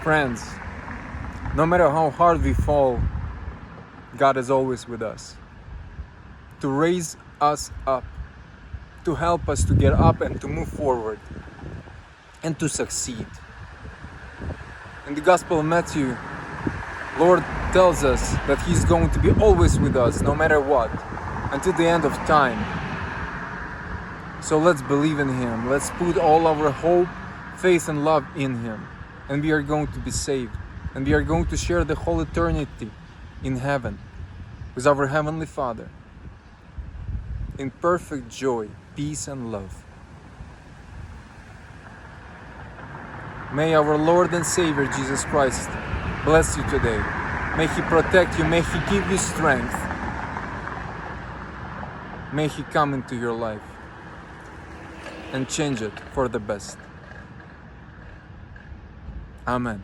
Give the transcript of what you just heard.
Friends, no matter how hard we fall, God is always with us, to raise us up, to help us to get up and to move forward and to succeed. In the Gospel of Matthew, Lord tells us that He's going to be always with us, no matter what, until the end of time. So let's believe in Him. Let's put all our hope, faith, and love in Him. And we are going to be saved. And we are going to share the whole eternity in heaven with our Heavenly Father, in perfect joy, peace, and love. May our Lord and Savior Jesus Christ bless you today. May He protect you. May He give you strength. May He come into your life and change it for the best. Amen.